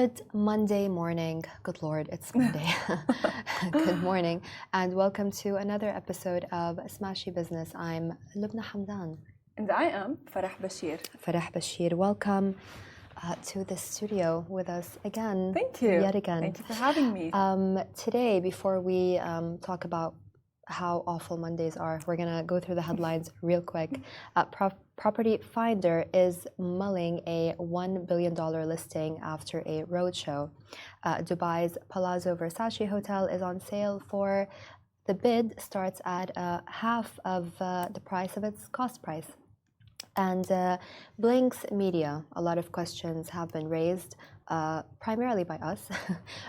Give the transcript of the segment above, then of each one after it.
Good Monday morning. Good Lord, it's Monday. Good morning, and welcome to another episode of Smashy Business. I'm Lubna Hamdan. And I am Farah Bashir. Farah Bashir, welcome to the studio with us again. Thank you. Yet again. Thank you for having me. Today, before we talk about how awful Mondays are, we're going to go through the headlines real quick. Property Finder is mulling a $1 billion listing after a roadshow. Dubai's Palazzo Versace hotel is on sale for the bid starts at half of the price of its cost price. And Blinx Media, a lot of questions have been raised, primarily by us,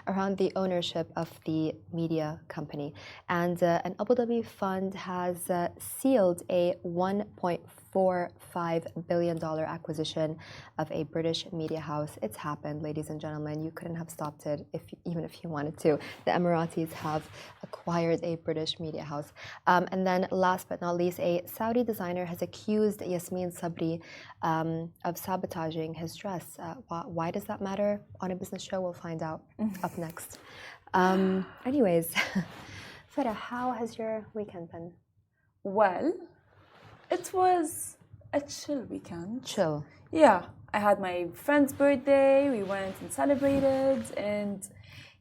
around the ownership of the media company. And an Abu Dhabi fund has sealed a $1.45 billion acquisition of a British media house. It's happened, ladies and gentlemen. You couldn't have stopped it even if you wanted to. The Emiratis have acquired a British media house. And then last but not least, a Saudi designer has accused Yasmine Sabri of sabotaging his dress. Why does that matter? On a business show, we'll find out up next. Anyways, Farah, how has your weekend been? Well, it was a chill weekend. Chill. Yeah, I had my friend's birthday. We went and celebrated, and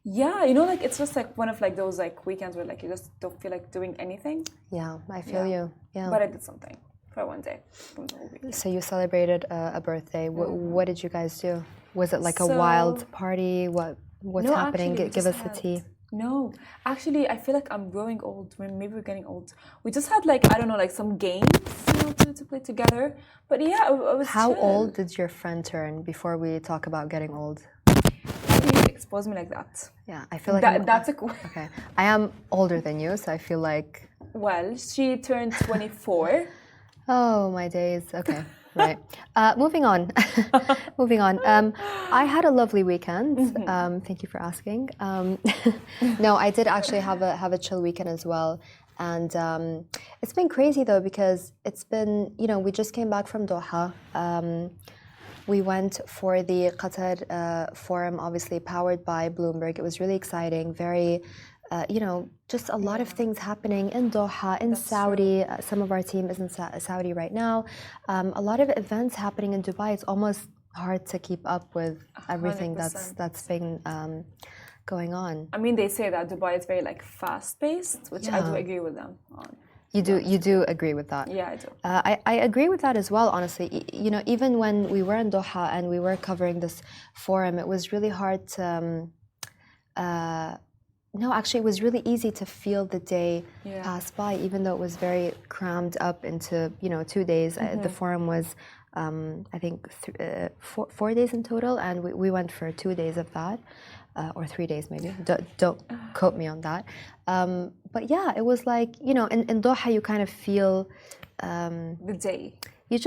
yeah, like it's just like one of like those like weekends where like you just don't feel like doing anything. Yeah, I feel you. Yeah, but I did something for one day from the whole weekend. So you celebrated a birthday. What did you guys do? Was it like a wild party? What's happening? Actually, Give us the tea. No, actually, I feel like I'm growing old. Maybe we're getting old. We just had like, I don't know, like some games, to play together. But yeah, it was How chill. old did your friend turn before we talk about getting old? Why do you expose me like that? Yeah, I feel like that's a okay. I am older than you, so I feel like. Well, she turned 24. Oh, my days. Okay. Right. Moving on. Moving on. I had a lovely weekend. Thank you for asking. No, I did actually have a chill weekend as well. And it's been crazy though, because it's been, we just came back from Doha. We went for the Qatar Forum, obviously powered by Bloomberg. It was really exciting. Very just a lot of things happening in Doha, in Saudi. Some of our team is in Saudi right now. A lot of events happening in Dubai. It's almost hard to keep up with everything 100%. that's been going on. I mean, they say that Dubai is very like fast-paced, which I do agree with them on. You do agree with that? Yeah, I do. I agree with that as well, honestly. Even when we were in Doha and we were covering this forum, it was really hard to... No, actually, it was really easy to feel the day pass by, even though it was very crammed up into 2 days. The forum was, I think, 4 days in total, and we went for 2 days of that, or 3 days maybe. Don't quote me on that. But yeah, it was like in Doha you kind of feel the day. You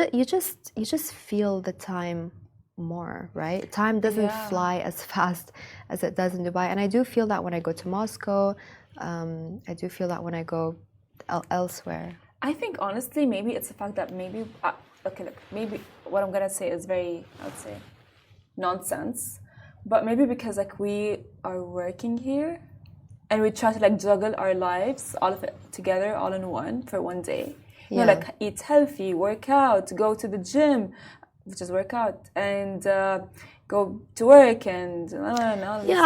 just feel the time more, right? Time doesn't fly as fast as it does in Dubai, and I do feel that when I go to Moscow. I do feel that when I go elsewhere. I think honestly, maybe it's the fact that maybe maybe what I'm gonna say is very, I would say, nonsense, but maybe because like we are working here, and we try to like juggle our lives, all of it together, all in one for one day. Like eat healthy, work out, go to the gym. Just work out and go to work and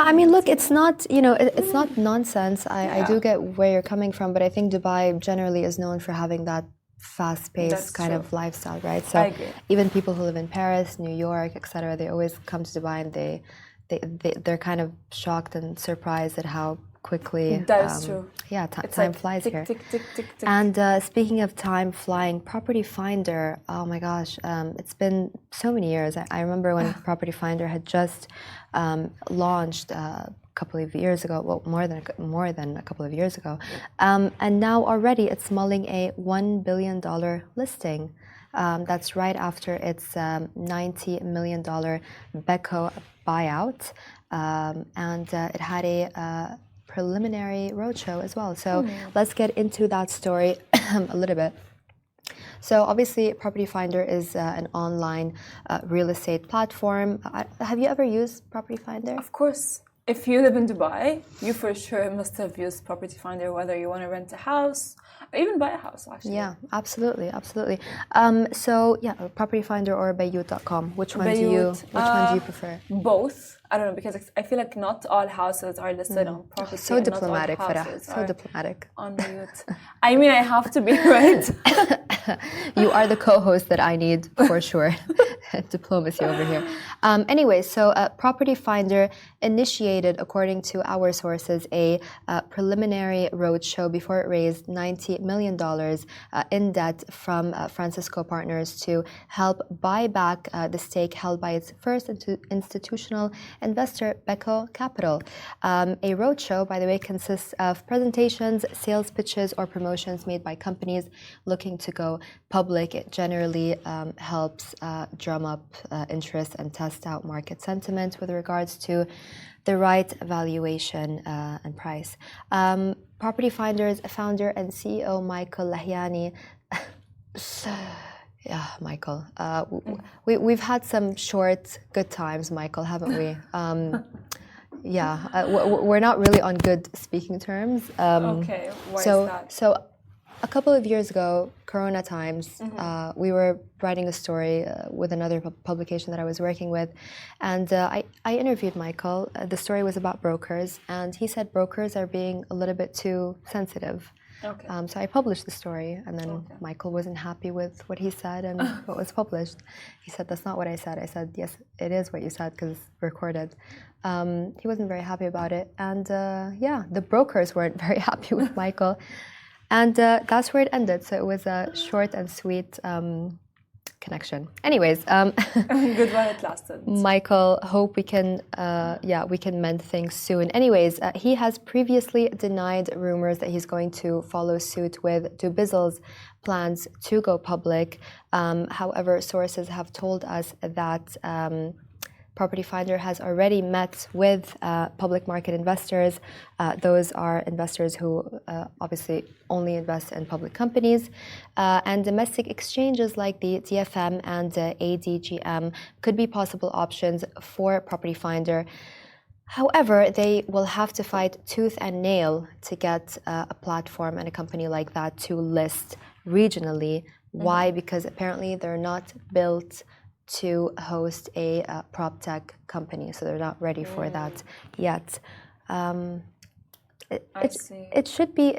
I mean, look, it's not it's not nonsense. I do get where you're coming from, but I think Dubai generally is known for having that fast-paced kind of lifestyle, right? So even people who live in Paris, New York, etc., they always come to Dubai and they're kind of shocked and surprised at how quickly true. Yeah, time flies tick, here. tick, tick, tick, tick. And speaking of time flying, Property Finder, oh my gosh, it's been so many years. I remember when Property Finder had just launched a couple of years ago, well, more than a couple of years ago, and now already it's mulling a $1 billion listing. That's right after its $90 million Beko buyout, and it had a preliminary roadshow as well. So let's get into that story a little bit. So obviously, Property Finder is an online real estate platform. Have you ever used Property Finder? Of course. If you live in Dubai, you for sure must have used Property Finder, whether you want to rent a house or even buy a house, actually. Yeah, absolutely, absolutely. So yeah, Property Finder or Bayut.com. Which one do you prefer? Both. I don't know, because I feel like not all houses are listed on property. So diplomatic, Farah. So diplomatic. On Bayut. I mean, I have to be right. You are the co-host that I need for sure. Diplomacy over here. Anyway, so Property Finder initiated, according to our sources, a preliminary roadshow before it raised $90 million in debt from Francisco Partners to help buy back the stake held by its first institutional investor, Beko Capital. A roadshow, by the way, consists of presentations, sales pitches, or promotions made by companies looking to go public. It generally helps drum up interest and test out market sentiment with regards to the right valuation and price. Property Finder's founder and CEO, Michael Lahiani. Yeah, Michael. We've had some short, good times, Michael, haven't we? We're not really on good speaking terms. Okay, why is that? So a couple of years ago, Corona times, we were writing a story with another publication that I was working with, and I interviewed Michael. The story was about brokers, and he said brokers are being a little bit too sensitive. Okay. So I published the story, and then Michael wasn't happy with what he said and what was published. He said, "That's not what I said." I said, "Yes, it is what you said because it's recorded." He wasn't very happy about it, and the brokers weren't very happy with Michael, and that's where it ended. So it was a short and sweet connection. Anyways, good while it lasted. Michael, hope we can mend things soon. Anyways, he has previously denied rumors that he's going to follow suit with Dubizzle's plans to go public. However, sources have told us that Property Finder has already met with public market investors. Those are investors who obviously only invest in public companies. And domestic exchanges like the DFM and ADGM could be possible options for Property Finder. However, they will have to fight tooth and nail to get a platform and a company like that to list regionally. Why? Because apparently they're not built to host a prop tech company, so they're not ready for that yet. It should be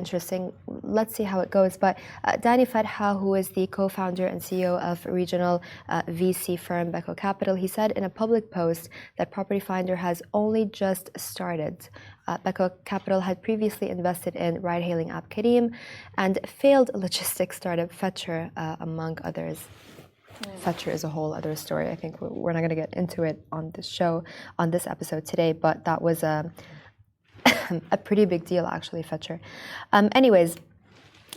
interesting. Let's see how it goes. But Danny Fadha, who is the co-founder and CEO of regional VC firm Beko Capital, he said in a public post that Property Finder has only just started. Beko Capital had previously invested in ride-hailing app Careem and failed logistics startup Fetcher, among others. Fetcher is a whole other story. I think we're not going to get into it on this show, on this episode today, but that was a pretty big deal, actually, Fetcher. Anyways,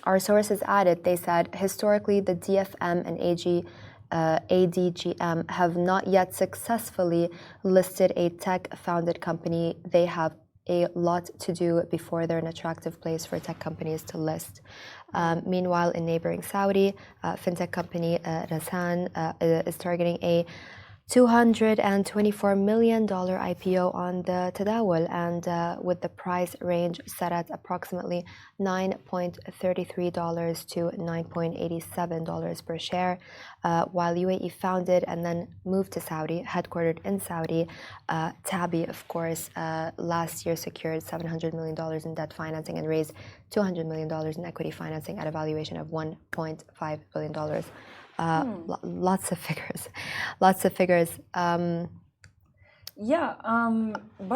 our sources added, they said, historically, the DFM and ADGM have not yet successfully listed a tech-founded company. They have a lot to do before they're an attractive place for tech companies to list. Meanwhile, in neighboring Saudi, fintech company Rasan is targeting a $224 million IPO on the Tadawul, and with the price range set at approximately $9.33 to $9.87 per share. While UAE founded and then moved to Saudi, headquartered in Saudi, Tabi, of course, last year secured $700 million in debt financing and raised $200 million in equity financing at a valuation of $1.5 billion. Lots of figures. By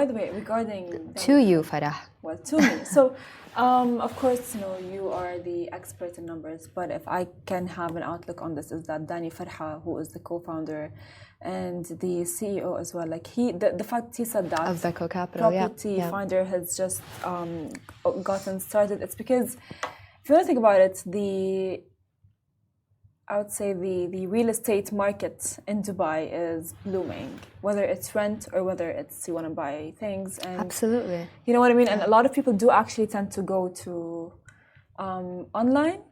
the way, regarding to you, Farah. Well, to me. So, of course, you are the expert in numbers. But if I can have an outlook on this, is that Danny Fadha, who is the co-founder and the CEO as well, like the fact he said that of Beko Capital, Property Finder has just gotten started. It's because if you want to think about it, I would say the real estate market in Dubai is blooming, whether it's rent or whether it's you want to buy things. And absolutely. You know what I mean? And a lot of people do actually tend to go to online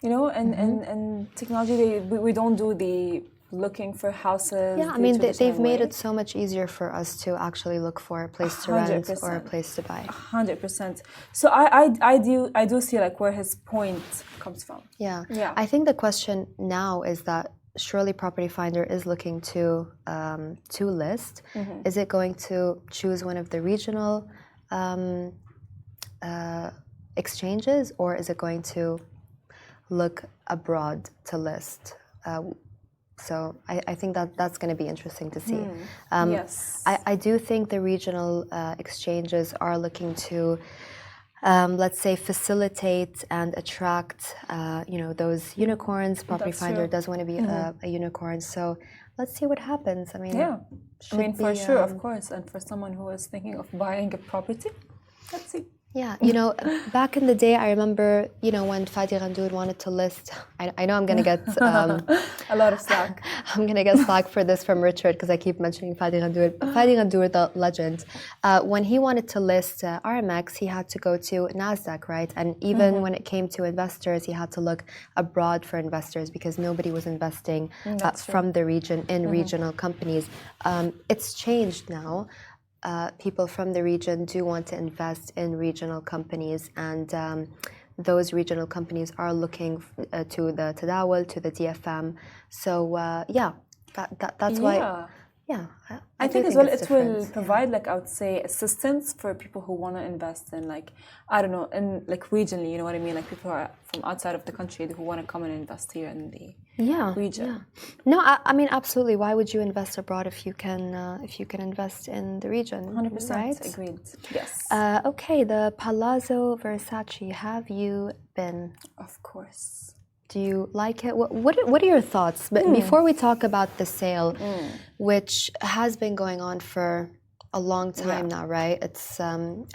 you know, and technology, we don't do the looking for houses. Yeah, I mean, they've made it so much easier for us to actually look for a place to rent or a place to buy. 100%. So I do see like where his point comes from. Yeah. Yeah. I think the question now is that surely Property Finder is looking to list. Is it going to choose one of the regional exchanges, or is it going to look abroad to list? So I think that's going to be interesting to see. Yes. I do think the regional exchanges are looking to, let's say, facilitate and attract, those unicorns. Property Finder does want to be a unicorn. So let's see what happens. I mean, yeah. I mean, for sure, of course. And for someone who is thinking of buying a property, let's see. Yeah, back in the day, I remember, when Fadi Ghandour wanted to list, I know I'm going to get... a lot of slack. I'm going to get slack for this from Richard because I keep mentioning Fadi Ghandour. Fadi Ghandour, the legend. When he wanted to list RMX, he had to go to NASDAQ, right? And even when it came to investors, he had to look abroad for investors because nobody was investing from the region in regional companies. It's changed now. People from the region do want to invest in regional companies, and those regional companies are looking to the Tadawul, to the DFM. So that's why. Yeah, I think as well it will provide, like, I would say, assistance for people who want to invest in, like, I don't know, in like regionally, you know what I mean, like people who are from outside of the country who want to come and invest here in the region. Yeah. No, I mean, absolutely. Why would you invest abroad if you can invest in the region? 100%, right? agreed. Yes. Okay, the Palazzo Versace. Have you been? Of course. Do you like it? What are your thoughts? But before we talk about the sale, which has been going on for a long time now, right? It's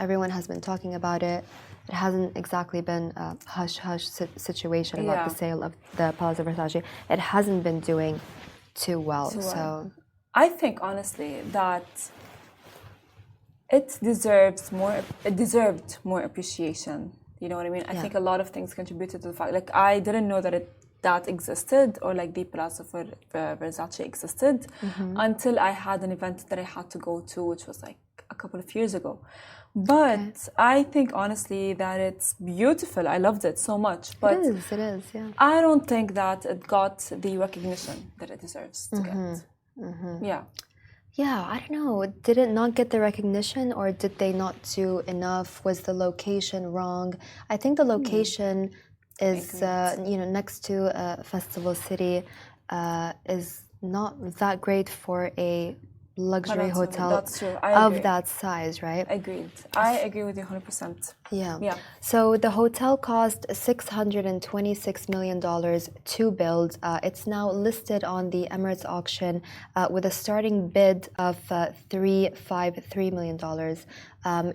everyone has been talking about it. It hasn't exactly been a hush-hush situation about the sale of the Palazzo Versace. It hasn't been doing too well. So I think honestly that it deserved more appreciation. You know what I mean? I think a lot of things contributed to the fact, like, I didn't know that existed, or like the Palazzo Versace existed, until I had an event that I had to go to, which was like a couple of years ago. But I think honestly that it's beautiful. I loved it so much. But it is, yeah. I don't think that it got the recognition that it deserves to get. Yeah. Yeah, I don't know. Did it not get the recognition, or did they not do enough? Was the location wrong? I think the location is, next to Festival City, is not that great for a luxury hotel of that size, right? Agreed. I agree with you 100%. Yeah. So the hotel cost $626 million to build. It's now listed on the Emirates auction with a starting bid of $353 million.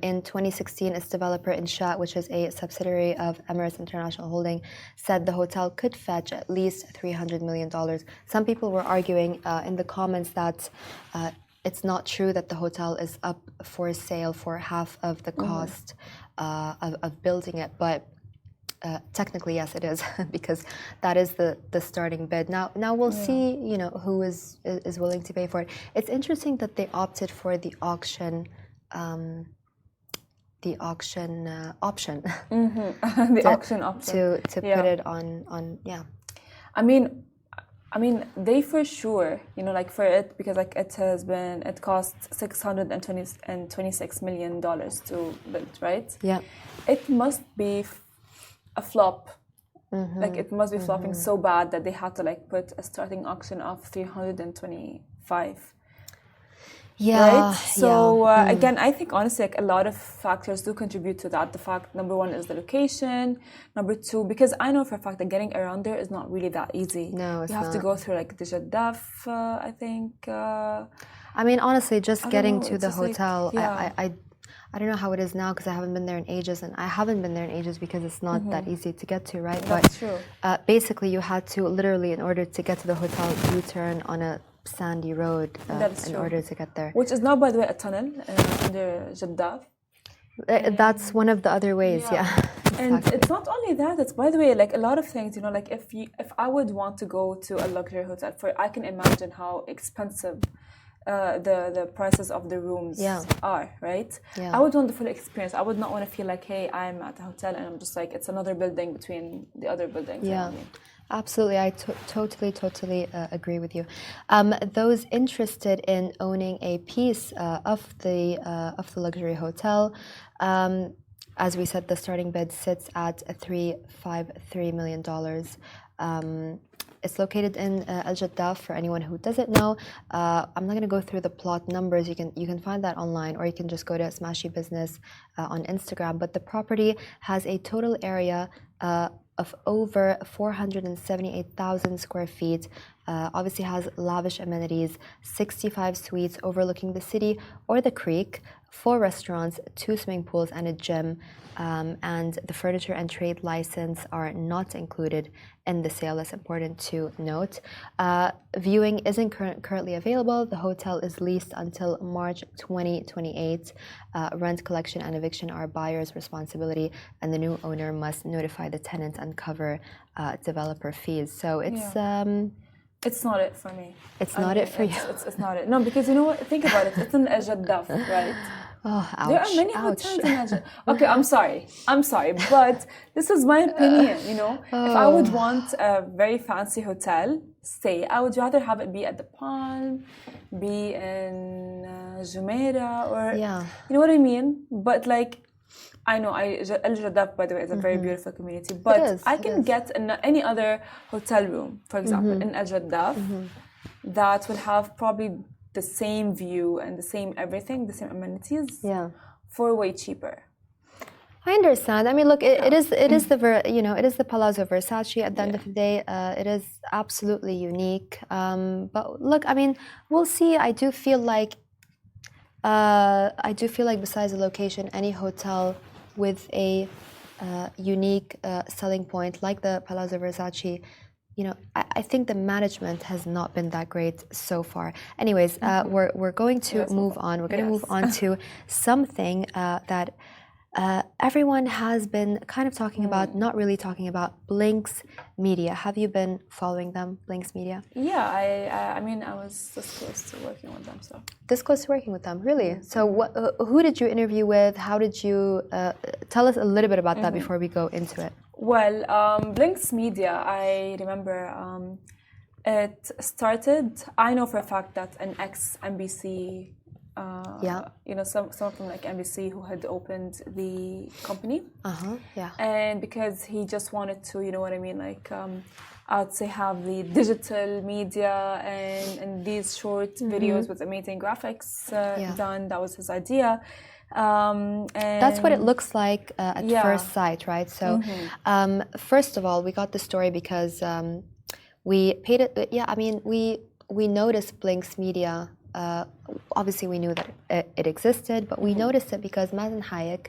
In 2016, its developer Insha, which is a subsidiary of Emirates International Holding, said the hotel could fetch at least $300 million. Some people were arguing in the comments that it's not true that the hotel is up for sale for half of the cost of building it, but technically, yes, it is, because that is the starting bid. Now we'll see, who is willing to pay for it. It's interesting that they opted for the auction option. The auction option to put it on. I mean, they for sure, like for it, because like it cost $626 million to build, right? Yeah. It must be a flop. Like it must be flopping so bad that they had to like put a starting auction of 325. Yeah. Right? So again, I think honestly, like a lot of factors do contribute to that. The fact, number one, is the location. Number two, because I know for a fact that getting around there is not really that easy. No, it's you have not. to go through like the Jaddaf, I think. I mean, honestly, just getting to the hotel, like, I don't know how it is now because I haven't been there in ages, and I haven't been there in ages because it's not that easy to get to, right? That's true. Basically, you had to literally, in order to get to the hotel, U-turn on a sandy road in order to get there. Which is now, by the way, a tunnel under Jaddaf. That's one of the other ways, yeah. And it's not only that, it's, by the way, like a lot of things, you know, like if I would want to go to a luxury hotel, I can imagine how expensive the prices of the rooms are, right? Yeah. I would want the full experience. I would not want to feel like, hey, I'm at a hotel and I'm just like, it's another building between the other buildings. Yeah. You know what I mean? Absolutely, I totally agree with you. Those interested in owning a piece of the luxury hotel, as we said, the starting bid sits at $353 million. It's located in Al Jaddah. For anyone who doesn't know, I'm not going to go through the plot numbers. You can find that online, or you can just go to Smashy Business on Instagram. But the property has a total area of over 478,000 square feet. Obviously has lavish amenities, 65 suites overlooking the city or the creek, 4 restaurants, 2 swimming pools, and a gym. And the furniture and trade license are not included in the sale. That's important to note. Viewing isn't currently available. The hotel is leased until March 2028. Rent collection and eviction are buyer's responsibility, and the new owner must notify the tenant and cover developer fees. So it's not it for me. It's not it for you. It's not it. No, because you know what? Think about it. It's in Al Jaddah, right? Oh, ouch. There are many hotels in Al Jaddah. Okay, I'm sorry, but this is my opinion. You know, if I would want a very fancy hotel stay, I would rather have it be at the Palm, be in Jumeirah, or you know what I mean. But like, I know Al Jaddah, by the way, is a very beautiful community. But I can get any other hotel room, for example, in Al Jaddah, that will have probably the same view and the same everything, the same amenities, for way cheaper. I understand. I mean, look, it is the Palazzo Versace. At the end of the day, it is absolutely unique. But look, I mean, we'll see. I do feel like besides the location, any hotel with a unique selling point like the Palazzo Versace, you know, I think the management has not been that great so far. Anyways, we're going to move on. We're going to move on to something that everyone has been kind of talking about, not really talking about, Blinx Media. Have you been following them, Blinx Media? Yeah, I mean, I was this close to working with them, so. This close to working with them, really? So who did you interview with? How did you, tell us a little bit about that before we go into it. Well, Blinx Media, I remember it started, I know for a fact that an ex-NBC, you know, some of them like NBC who had opened the company. And because he just wanted to, you know what I mean, like, I'd say have the digital media and these short videos with amazing graphics done. That was his idea. And that's what it looks like at first sight, right? So first of all, we got the story because we paid it. I mean, we noticed Blinx Media. Obviously, we knew that it existed, but we noticed it because Mazen Hayek,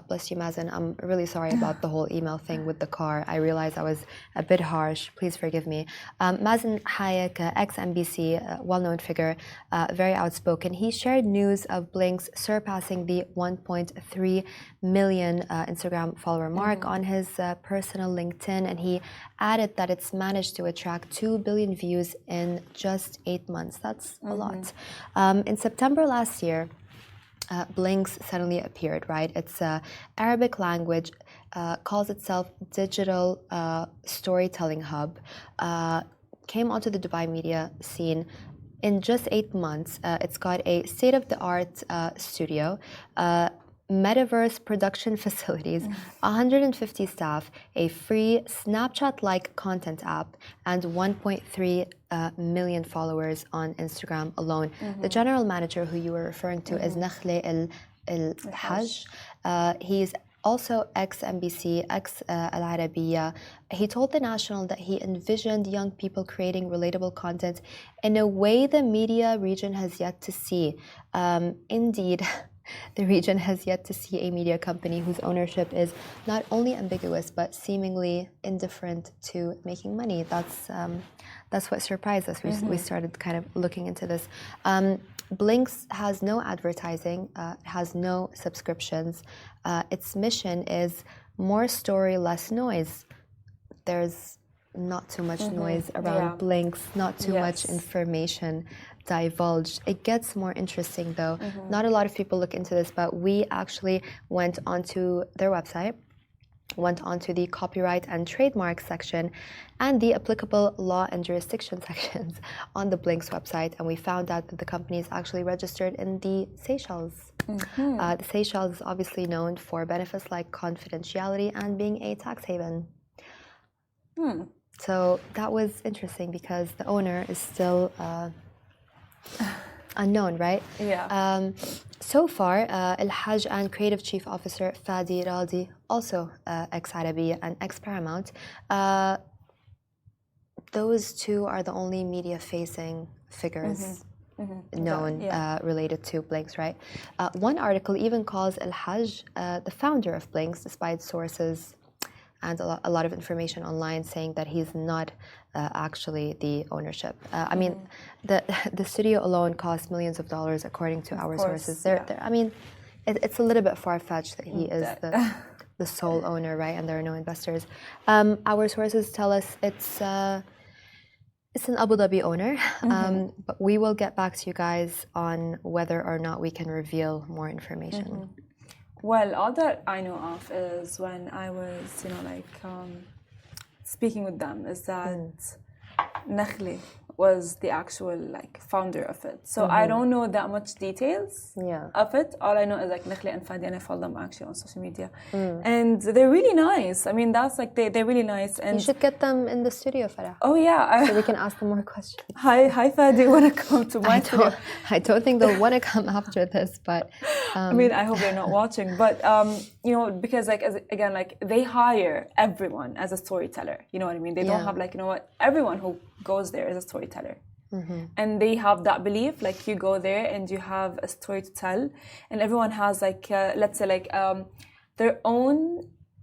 bless you, Mazen, I'm really sorry about the whole email thing with the car. I realized I was a bit harsh. Please forgive me. Mazen Hayek, ex-NBC, well-known figure, very outspoken. He shared news of Blinx surpassing the 1.3 million Instagram follower mark on his personal LinkedIn, and he added that it's managed to attract 2 billion views in just 8 months. That's a lot. In September last year, Blinx suddenly appeared, right? It's Arabic language, calls itself Digital Storytelling Hub, came onto the Dubai media scene. In just 8 months, it's got a state-of-the-art studio, metaverse production facilities, 150 staff, a free Snapchat-like content app, and 1.3 million followers on Instagram alone. The general manager who you were referring to is Nakhle El-Haj. He's also ex-NBC, ex-Al Arabiya. He told The National that he envisioned young people creating relatable content in a way the media region has yet to see. Indeed, the region has yet to see a media company whose ownership is not only ambiguous but seemingly indifferent to making money. That's what surprised us. We started kind of looking into this. Blinx has no advertising, has no subscriptions. Its mission is more story, less noise. There's not too much noise around Blinx, not too much information divulged. It gets more interesting though. Not a lot of people look into this, but we actually went onto their website, went onto the copyright and trademark section and the applicable law and jurisdiction sections on the Blinx website, and we found out that the company is actually registered in the Seychelles. The Seychelles is obviously known for benefits like confidentiality and being a tax haven. So that was interesting because the owner is still unknown, right? Yeah. So far, Al Hajj and Creative Chief Officer Fadi Radi, also ex-Arabiya and ex-Paramount, those two are the only media-facing figures known related to Blinx, right? One article even calls Al Hajj the founder of Blinx, despite sources and a lot of information online saying that he's not actually the ownership. I mean, the studio alone cost millions of dollars, according to our sources. I mean, it's a little bit far-fetched that he is the sole owner, right? And there are no investors. Our sources tell us it's an Abu Dhabi owner, but we will get back to you guys on whether or not we can reveal more information. Well, all that I know of is when I was, speaking with them, is that Nakhli was the actual founder of it. So I don't know that much details of it. All I know is Nakhli and Fadi, and I follow them actually on social media, and they're really nice. I mean, that's they're really nice. And you should get them in the studio, Farah. Oh yeah, so we can ask them more questions. Hi Fadi, wanna come to my studio? I don't think they'll want to come after this, but I mean, I hope they're not watching. But because they hire everyone as a storyteller. You know what I mean? They don't have everyone who goes there is a storyteller. And they have that belief, you go there and you have a story to tell, and everyone has let's say their own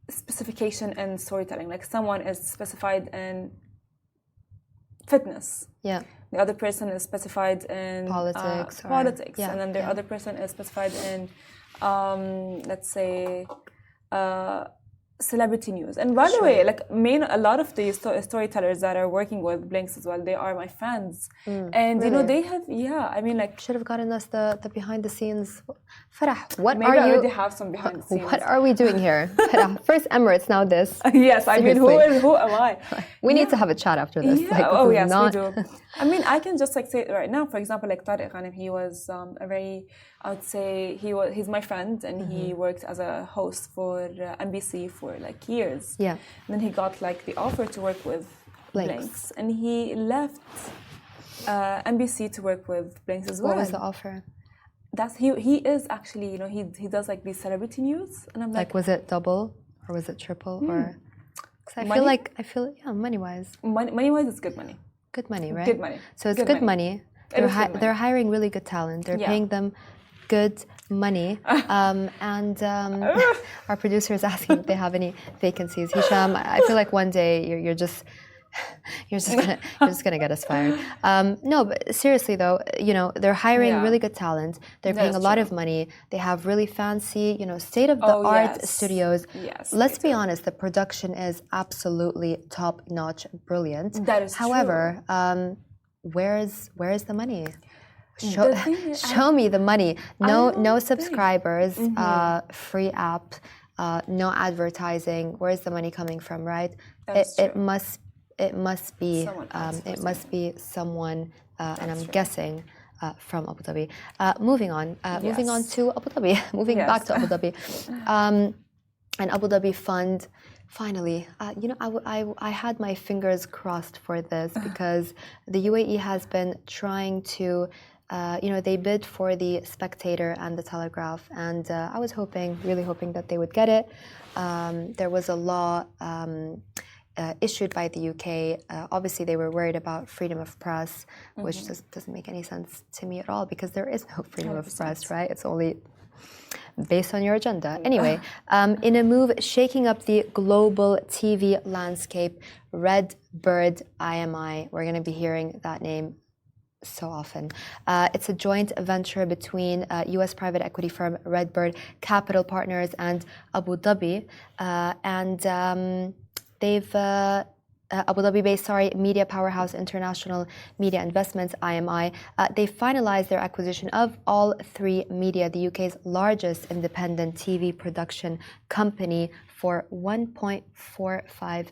specification in storytelling. Someone is specified in fitness. Yeah. The other person is specified in politics, and then the other person is specified in let's say celebrity news. And by the way, a lot of the storytellers that are working with Blinx as well, they are my friends. And really? They have should have gotten us the behind the scenes. Farah, what maybe are you? I already have some behind the scenes. What are we doing here? Farah, first Emirates, now this. Yes, I mean, who am I? We need to have a chat after this. Yes, we do. I mean, I can just say it right now. For example, Tariq Ghanem, he was a very, I would say, he's my friend, and he worked as a host for NBC for years. Yeah. And then he got the offer to work with Blinx, and he left NBC to work with Blinx as well. What was the offer? That's he is actually he does these celebrity news, and I'm was it double or was it triple or? Because I feel money wise. Money wise, it's good money. Good money, right? Good money. So it's good money. They're hiring really good talent. They're paying them good money. And our producer is asking if they have any vacancies. Hisham, I feel like one day you're just gonna get us fired. No, but seriously though, they're hiring really good talent. They're paying a lot of money. They have really fancy, state-of-the-art studios. Yes. Let's be honest, the production is absolutely top-notch, brilliant. That is However, where's the money? Show me the money. No subscribers, free app, no advertising. Where's the money coming from, right? It must be someone, and I'm guessing from Abu Dhabi. Moving on to Abu Dhabi. Back to Abu Dhabi. An Abu Dhabi fund. Finally, I had my fingers crossed for this because the UAE has been trying to, they bid for the Spectator and the Telegraph, and I was really hoping that they would get it. There was a law issued by the UK. Obviously, they were worried about freedom of press, which doesn't make any sense to me at all because there is no freedom of press, right? It's only based on your agenda. Anyway, in a move shaking up the global TV landscape, Red Bird IMI, we're going to be hearing that name so often. It's a joint venture between U.S. private equity firm Redbird Capital Partners and Abu Dhabi, they've Abu Dhabi-based media powerhouse International Media Investments (IMI). They finalized their acquisition of All 3 Media, the UK's largest independent TV production company, for $1.45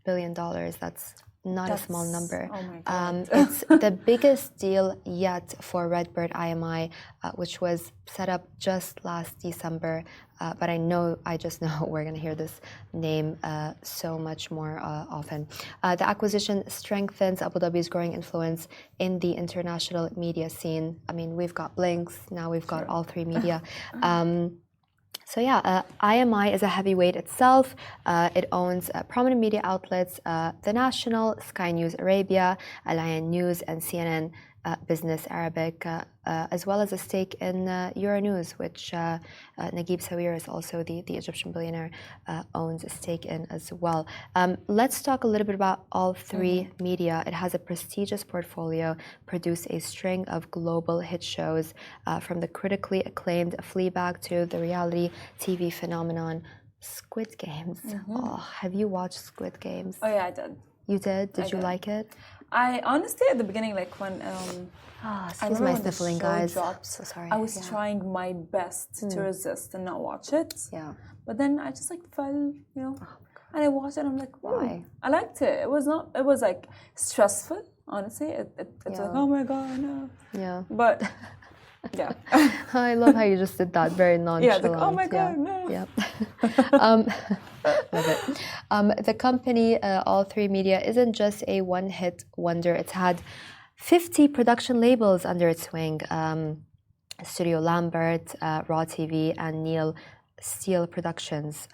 billion. That's not a small number. Oh my God. It's the biggest deal yet for Redbird IMI, which was set up just last December. But I just know we're going to hear this name so much more often. The acquisition strengthens Abu Dhabi's growing influence in the international media scene. I mean, we've got Blinx, now we've got All 3 Media. IMI is a heavyweight itself. It owns prominent media outlets, The National, Sky News Arabia, Al News, and CNN Business Arabic, as well as a stake in Euronews, which Naguib Sawiris, also the Egyptian billionaire, owns a stake in as well. Let's talk a little bit about All 3 Media. It has a prestigious portfolio, produced a string of global hit shows, from the critically acclaimed Fleabag to the reality TV phenomenon Squid Games. Oh, have you watched Squid Games? Oh yeah, I did. You did? Did you like it? I honestly, at the beginning, like when excuse my sniffling, guys. Dropped, so sorry. I was trying my best to resist and not watch it. Yeah. But then I just like fell, and I watched it. And I'm like, wow. Why? I liked it. It was not. It was like stressful. Honestly, it's like, oh my God, no. Yeah. But yeah. I love how you just did that very nonchalant. Yeah. Like, oh my God, no. Yeah. Love it. The company, All 3 Media, isn't just a one-hit wonder. It's had 50 production labels under its wing. Studio Lambert, Raw TV, and Neil Steele Productions.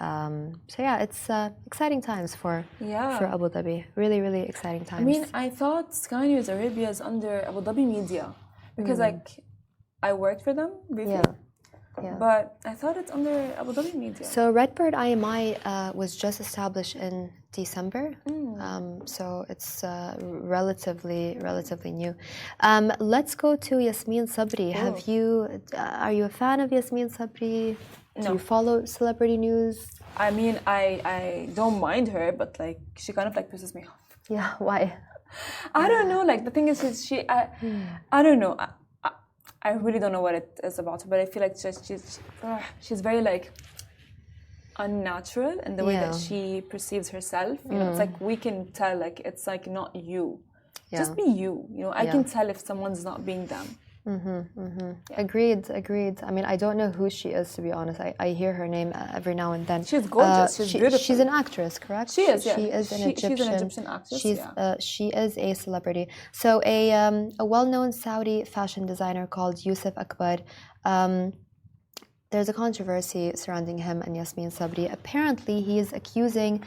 It's exciting times for Abu Dhabi. Really, really exciting times. I mean, I thought Sky News Arabia is under Abu Dhabi Media because I worked for them briefly. Yeah. But I thought it's under Abu Dhabi Media. So Redbird IMI was just established in December, so it's relatively new. Let's go to Yasmine Sabri. Are you a fan of Yasmine Sabri? No. Do you follow celebrity news? I mean, I don't mind her, but like she kind of like pisses me off. Yeah, why? I don't know. Like the thing is, I don't know. I really don't know what it is about her, but I feel like she's very like unnatural in the way that she perceives herself. It's like we can tell, like it's like not you, just be you. I can tell if someone's not being them. Agreed. I mean, I don't know who she is, to be honest. I hear her name every now and then. She's gorgeous. She's beautiful. She's an actress, correct? She is. Yeah. She's an Egyptian actress. She is a celebrity. So a well-known Saudi fashion designer called Yusuf Akbar. There's a controversy surrounding him and Yasmine Sabri. Apparently, he is accusing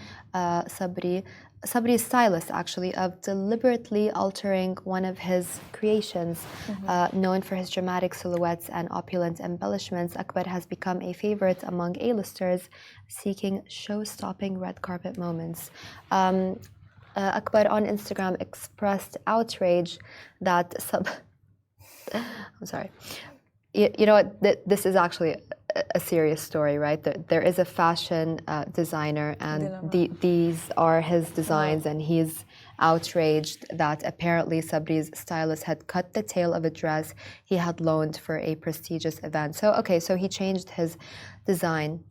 Sabri's stylist, actually, of deliberately altering one of his creations. Known for his dramatic silhouettes and opulent embellishments, Akbar has become a favorite among A-listers seeking show-stopping red carpet moments. Akbar on Instagram expressed outrage that I'm sorry. You know what? This is actually a serious story, right? There is a fashion designer, and these are his designs, and he's outraged that apparently Sabri's stylist had cut the tail of a dress he had loaned for a prestigious event. So he changed his design,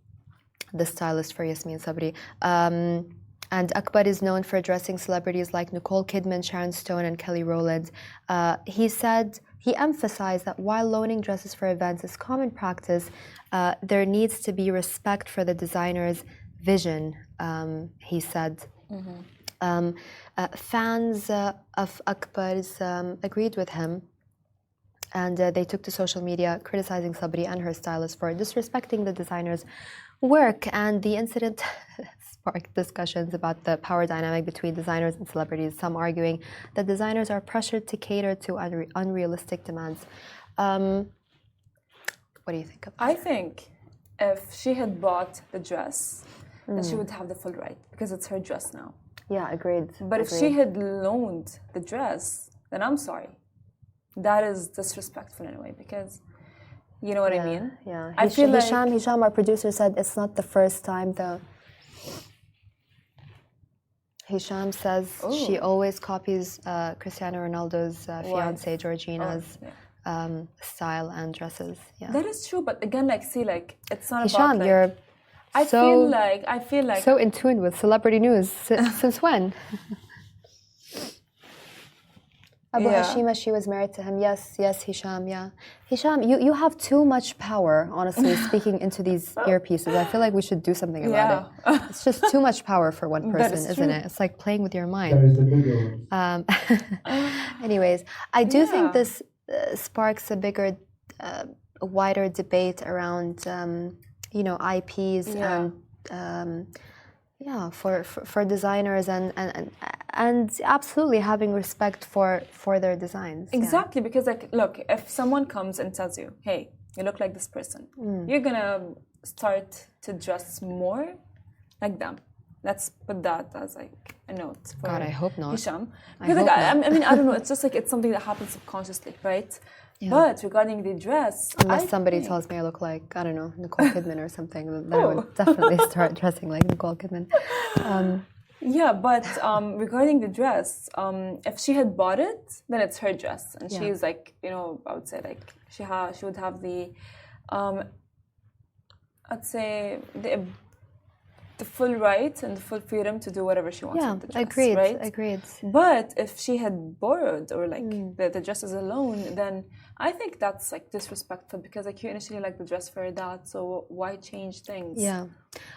the stylist for Yasmine Sabri. And Akbar is known for dressing celebrities like Nicole Kidman, Sharon Stone, and Kelly Rowland. He emphasized that while loaning dresses for events is common practice, there needs to be respect for the designer's vision, he said. Fans of Akbar's agreed with him, and they took to social media criticizing Sabri and her stylist for disrespecting the designer's work, and the incident sparked discussions about the power dynamic between designers and celebrities, some arguing that designers are pressured to cater to unrealistic demands. What do you think of that? I think if she had bought the dress, then she would have the full right, because it's her dress now. Yeah, agreed. But if she had loaned the dress, then I'm sorry. that is disrespectful in a way because, you know what I mean? Yeah. I feel like Hisham, our producer, said it's not the first time though. Hisham says she always copies Cristiano Ronaldo's fiancée Georgina's style and dresses. Yeah. that is true, but again, like, see, like, it's not Hisham, about like. you're I feel like so in tune with celebrity news. Since when? Abu Hashima, she was married to him. Yes, Hisham, yeah. Hisham, you have too much power, honestly, speaking into these earpieces. I feel like we should do something about it. It's just too much power for one person, isn't it? It's like playing with your mind. There is a bigger one. Anyways, I do think this sparks a bigger, a wider debate around, IPs and for designers and absolutely having respect for their designs. Exactly, because like, look, if someone comes and tells you, hey, you look like this person, you're gonna start to dress more like them. Let's put that as like a note for God, I hope not. Hisham. Because like, I mean, I don't know, it's just like it's something that happens subconsciously, right? Yeah. But regarding the dress, unless somebody tells me I look like, I don't know, Nicole Kidman or something, then I would definitely start dressing like Nicole Kidman. Yeah, but regarding the dress, if she had bought it, then it's her dress, and she's like, I would say like she would have the, I'd say the full right and the full freedom to do whatever she wants with the dress. Agreed. But if she had borrowed or like the dress is alone, then I think that's like disrespectful because like you initially like the dress for that, so why change things? Yeah,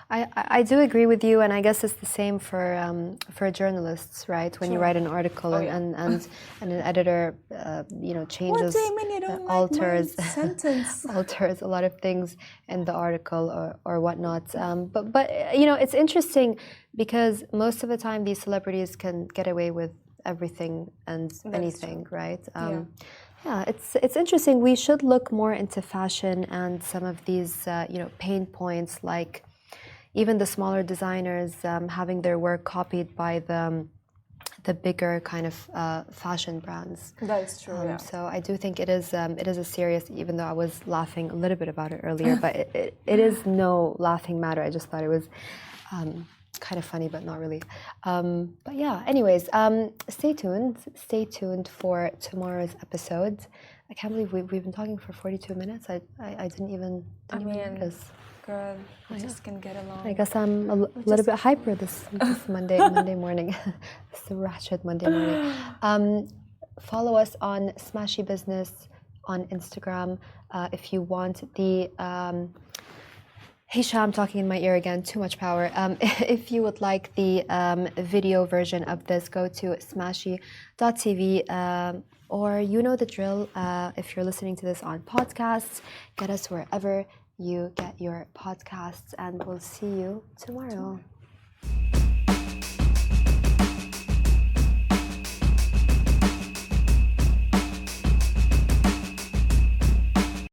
I do agree with you, and I guess it's the same for journalists, right? When you write an article and an editor, changes, alters alters a lot of things in the article or whatnot. But it's interesting because most of the time these celebrities can get away with everything and anything, right? Yeah, it's interesting. We should look more into fashion and some of these, pain points, like even the smaller designers having their work copied by the bigger kind of fashion brands. That is true. So I do think it is a serious. Even though I was laughing a little bit about it earlier, but it is no laughing matter. I just thought it was. Kind of funny, but not really. But yeah, anyways, stay tuned for tomorrow's episode. I can't believe we've been talking for 42 minutes. I didn't even notice. Girl, we just can get along. I guess I'm a little bit hyper this Monday morning. It's a ratchet Monday morning. Follow us on Smashy Business on Instagram if you want the Hisham talking in my ear again, too much power. If you would like the video version of this, go to smashy.tv or you know the drill. If you're listening to this on podcasts, get us wherever you get your podcasts, and we'll see you tomorrow.